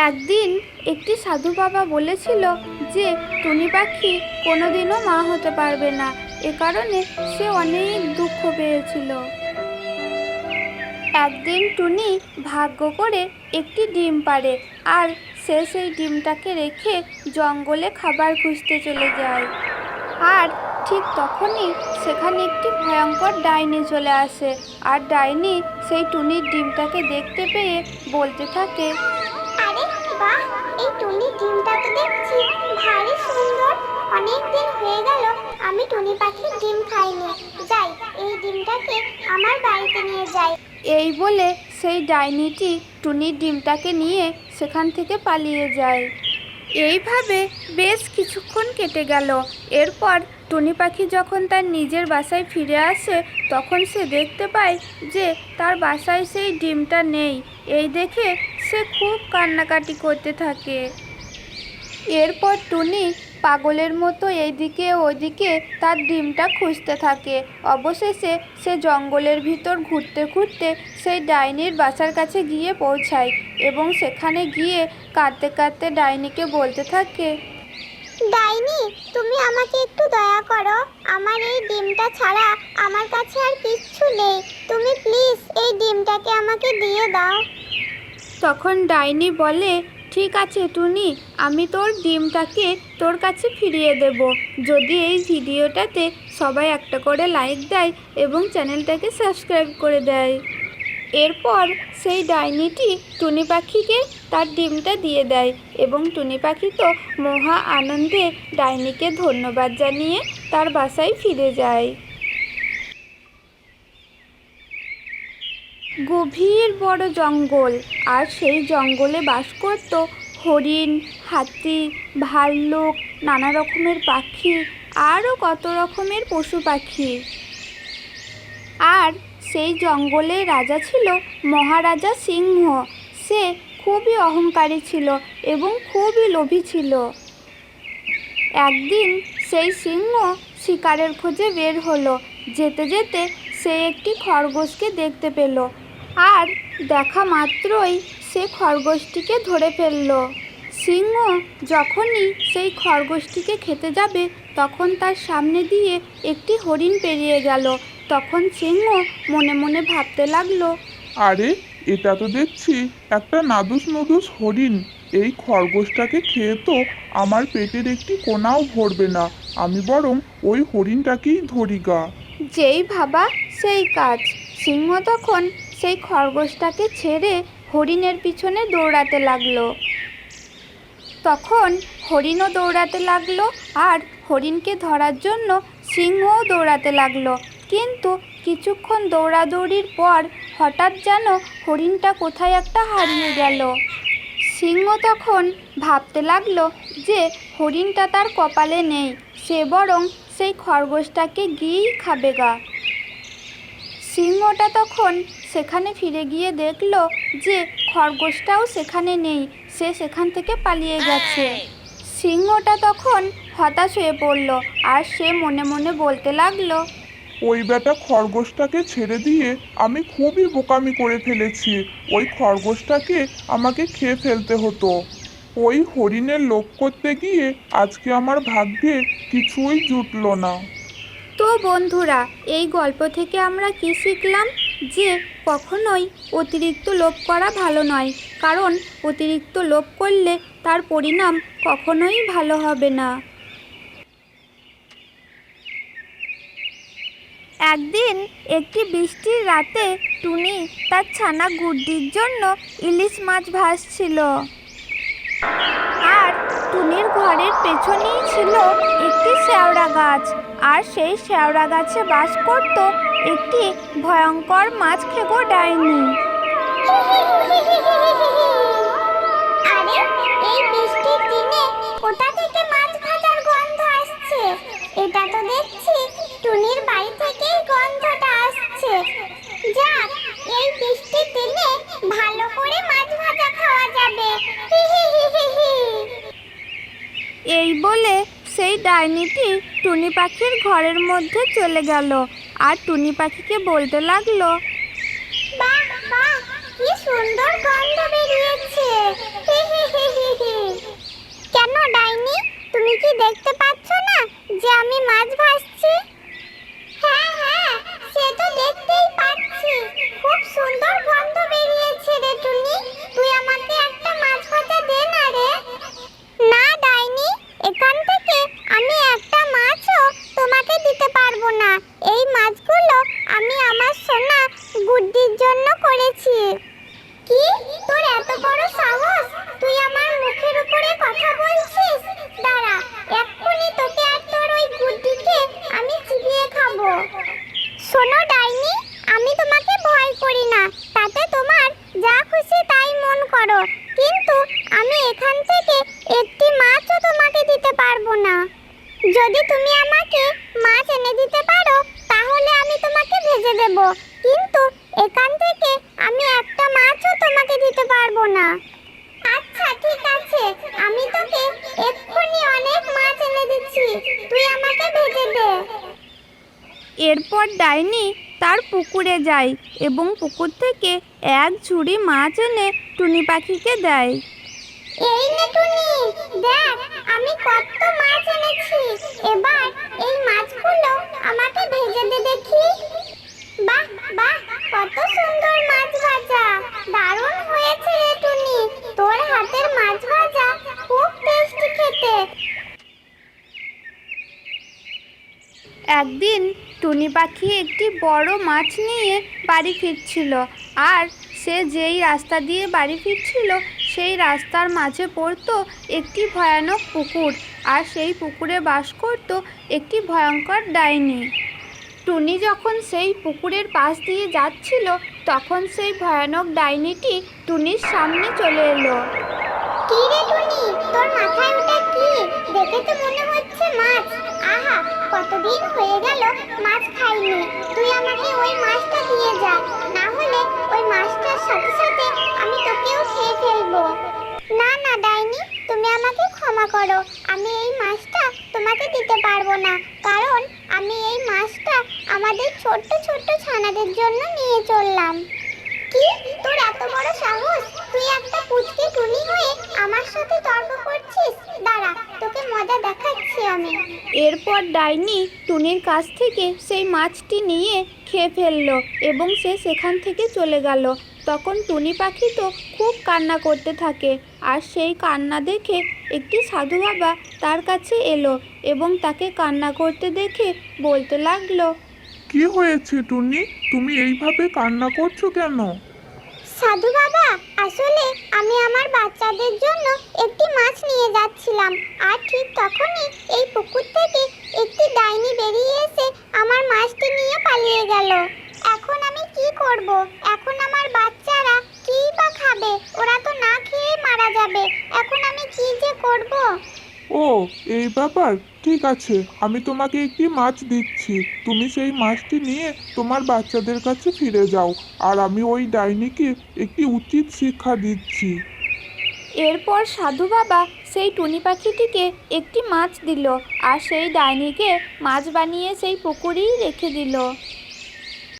একদিন একটি সাধু বাবা বলেছিল যে টুনি পাখি কোনোদিনও মা হতে পারবে না, এ কারণে সে অনেক দুঃখ পেয়েছিল। একদিন টুনি ভাগ্য করে একটি ডিম পাড়ে, আর সে সেই ডিমটাকে রেখে জঙ্গলে খাবার খুঁজতে চলে যায়। আর ঠিক তখনই সেখানে একটি ভয়ঙ্কর ডাইনি চলে আসে, আর ডাইনি সেই টুনির ডিমটাকে দেখতে পেয়ে বলতে থাকে, আরে বাহ, এই টুনির ডিমটা তো দেখছি ভারী সুন্দর। অনেক দিন হয়ে গেল আমি টুনি পাখির ডিম খাইনি। যাই, এই ডিমটাকে আমার বাড়িতে নিয়ে যাই। এই বলে সেই ডাইনিটি টুনির ডিমটাকে নিয়ে সেখান থেকে পালিয়ে যায়। এইভাবে বেশ কিছুক্ষণ কেটে গেল। এরপর টুনি পাখি যখন তার নিজের বাসায় ফিরে আসে, তখন সে দেখতে পায় যে তার বাসায় সেই ডিমটা নেই। এই দেখে সে খুব কান্নাকাটি করতে থাকে। এরপর টুনি পাগলের মতো এইদিকে ওইদিকে তার ডিমটা খুঁজতে থাকে। অবশেষে সে জঙ্গলের ভিতর ঘুরতে ঘুরতে সেই ডাইনির বাসার কাছে গিয়ে পৌঁছায় এবং সেখানে গিয়ে কাঁদতে কাঁদতে ডাইনিকে বলতে থাকে, ডাইনি, তুমি আমাকে একটু দয়া করো। আমার এই ডিমটা ছাড়া আমার কাছে আর কিচ্ছু নেই। তুমি প্লিজ এই ডিমটাকে আমাকে দিয়ে দাও। তখন ডাইনি বলে, ঠিক আছে টুনি, আমি তোর ডিমটাকে তোর কাছে ফিরিয়ে দেব যদি এই ভিডিওটাতে সবাই একটা করে লাইক দেয় এবং চ্যানেলটাকে সাবস্ক্রাইব করে দেয়। এরপর সেই ডাইনিটি টুনি পাখিকে তার ডিমটা দিয়ে দেয় এবং টুনি পাখি তো মহা আনন্দে ডাইনিকে ধন্যবাদ জানিয়ে তার বাসায় ফিরে যায়। গভীর বড় জঙ্গল, আর সেই জঙ্গলে বাস করত হরিণ, হাতি, ভাল্লুক, নানা রকমের পাখি, আরও কত রকমের পশু পাখি। আর সেই জঙ্গলের রাজা ছিল মহারাজা সিংহ। সে খুবই অহংকারী ছিল এবং খুবই লোভী ছিল। একদিন সেই সিংহ শিকারের খোঁজে বের হলো। যেতে যেতে সে একটি খরগোশকে দেখতে পেল, আর দেখা মাত্রই সে খরগোশটিকে ধরে ফেলল। সিংহ যখনই সেই খরগোশটিকে খেতে যাবে, তখন তার সামনে দিয়ে একটি হরিণ পেরিয়ে গেল। তখন সিংহ মনে মনে ভাবতে লাগলো, আরে, এটা তো দেখছি একটা নাদুস নুদুস হরিণ। এই খরগোশটাকে খেয়ে তো আমার পেটের একটি কোনাও ভরবে না। আমি বরং ওই হরিণটাকেই ধরি গা। যেই ভাবা সেই কাজ। সিংহ তখন সেই খরগোশটাকে ছেড়ে হরিণের পিছনে দৌড়াতে লাগলো। তখন হরিণও দৌড়াতে লাগলো, আর হরিণকে ধরার জন্য সিংহও দৌড়াতে লাগলো। কিন্তু কিছুক্ষণ দৌড়াদৌড়ির পর হঠাৎ যেন হরিণটা কোথায় একটা হারিয়ে গেল। সিংহ তখন ভাবতে লাগলো যে হরিণটা তার কপালে নেই, সে বরং সেই খরগোশটাকে গিয়েই খাবে গা। সিংহটা তখন সেখানে ফিরে গিয়ে দেখলো যে খরগোশটাও সেখানে নেই, সে সেখান থেকে পালিয়ে গেছে। সিংহটা তখন হতাশ হয়ে পড়ল, আর সে মনে মনে বলতে লাগলো, ওই বেটা খরগোশটাকে ছেড়ে দিয়ে আমি খুবই বোকামি করে ফেলেছি। ওই খরগোশটাকে আমাকে খেয়ে ফেলতে হতো। ওই হরিণের লোভ করতে গিয়ে আজকে আমার ভাগ্যে কিছুই জুটলো না। তো বন্ধুরা, এই গল্প থেকে আমরা কি শিখলাম? যে কখনোই অতিরিক্ত লোভ করা ভালো নয়, কারণ অতিরিক্ত লোভ করলে তার পরিণাম কখনোই ভালো হবে না। একদিন একটি বৃষ্টির রাতে টুনি তার ছানা গুড্ডির জন্য ইলিশ মাছ ভাসছিল। আর টুনির ঘরের পেছনেই ছিল একটি শেওড়া গাছ, আর সেই শেওড়া গাছে বাস করত একটি ভয়ঙ্কর মাছ খেকো ডাইনি। আরে, এই বৃষ্টির দিনে কোথা থেকে মাছ ভাজার গন্ধ আসছে? এটা তো দেখছি টুনির বাড়ি থেকেই গন্ধটা আসছে। যাক, এই বৃষ্টির দিনে ভালো করে মাছ ভাজা খাওয়া যাবে। এই বলে সেই ডাইনিটি টুনি পাখির ঘরের মধ্যে চলে গেল, আর টুনি পাখিকে বলতে লাগলো, বাহ বাহ, কি সুন্দর গন্ধ বেরিয়েছে। হি হি হি হি হি। কেন ডাইনি, তুমি কি দেখতে পাচ্ছ না যে আমি মাছ ভাজছি? হ্যাঁ হ্যাঁ, সে তো দেখতেই পাচ্ছি। খুব সুন্দর গন্ধ বেরিয়েছে রে টুনি। তুই আমাকে একটা মাছ ভাজা দে না রে। না ডাইনি, এখান থেকে আমি একটা মাছও তোমাকে দিতে পারবো না। এই মাছগুলো আমি আমার সোনা গুড্ডির জন্য করেছি। কি, তোর এত বড় সাহস? তুই আমার মুখের উপরে কথা বলছিস? দাঁড়া, এক্ষুনি তোকে আর তোর ওই গুড্ডিকে আমি চিবিয়ে খাবো। শোনো ডাইনি, আমি তোমাকে ভয় করি না, তাতে তোমার যা খুশি তাই মন করো, কিন্তু আমি এখান থেকে একটি মাছও তোমাকে দিতে পারবো না। যদি তুমি আমাকে মাছ এনে দিতে পারো তাহলে আমি তোমাকে ভেজে দেব, কিন্তু এখান থেকে আমি একটা মাছও তোমাকে দিতে পারবো না। আচ্ছা ঠিক আছে, আমি তোকে এক্ষুনি অনেক মাছ এনে দিচ্ছি, তুই আমাকে ভেজে দে। এরপর ডাইনি তার পুকুরে যায় এবং পুকুর থেকে এক ঝুড়ি মাছ এনে টুনি পাখিকে দেয়। এই নে টুনি, দেখ আমি কত মাছ এনেছি। এবার এই মাছগুলো আমাকে ভেজে দে দেখি। বাহ বাহ, কত সুন্দর মাছ ভাজা, দারুণ হয়েছে রে টুনি। তোর হাতের মাছ ভাজা খুব টেস্টি খেতে। একদিন টুনি পাখি একটি বড় মাছ নিয়ে বাড়ি ফিরছিল, আর সে যেই রাস্তা দিয়ে বাড়ি ফিরছিল সেই রাস্তার মাঝে পড়তো একটি ভয়ানক পুকুর, আর সেই পুকুরে বাস করত একটি ভয়ঙ্কর ডাইনি। টুনি যখন সেই পুকুরের পাশ দিয়ে যাচ্ছিল তখন সেই ভয়ানক ডাইনিটি টুনির সামনে চলে এলো। কি রে টুনি, তোর মাথায় ওটা কি? দেখে তো মনে হচ্ছে মাছ। আহা, কতদিন হয়ে গেল মাছ খাইনি। তুই আমাকে ওই মাছটা দিয়ে যা, না হলে ওই মাছটার সাথে সাথে আমি তোকেও খেয়ে ফেলবো। না না ডাইনি, তুমি আমাকে ক্ষমা করো, আমি এই মাছটা তোমাকে দিতে পারবো না, কারণ আমি এই মাছটা আমাদের ছোট্ট ছোট্ট ছানাদের জন্য নিয়ে চললাম। কি, তোর এত বড় সাহস? তুই একটা পুচকে টুনি হয়ে আমার সাথে তর্ক করছিস? দাঁড়া, তোকে মজা দেখাচ্ছি আমি। এরপর ডাইনি টুনির কাছ থেকে সেই মাছটি নিয়ে খেয়ে ফেললো এবং সে সেখান থেকে চলে গেল। তখন টুনি পাখি তো খুব কান্না করতে থাকে, আর সেই কান্না দেখে একটি সাধু বাবা তার কাছে এলো এবং তাকে কান্না করতে দেখে বলতে লাগলো, কি হয়েছে টুনি, তুমি এইভাবে কান্না করছো কেন? সাধু বাবা, আসলে আমি আমার বাচ্চাদের জন্য একটি মাছ নিয়ে যাচ্ছিলাম, আর ঠিক তখনই এই পুকুর থেকে একটি ডাইনি বেরিয়ে এসে আমার মাছটি নিয়ে পালিয়ে গেল। এখন আমি কি করব? এখন আমার বাচ্চারা কি বা খাবে? ওরা তো না খেয়ে মারা যাবে। এখন আমি কি যে করব? ও, এই ব্যাপার, ঠিক আছে, আমি তোমাকে একটি মাছ দিচ্ছি, তুমি সেই মাছটি নিয়ে তোমার বাচ্চাদের কাছে ফিরে যাও, আর আমি ওই ডাইনিকে একটি উচিত শিক্ষা দিচ্ছি। এরপর সাধু বাবা সেই টুনি পাখিটিকে একটি মাছ দিল, আর সেই ডাইনিকে মাছ বানিয়ে সেই পুকুরেই রেখে দিল।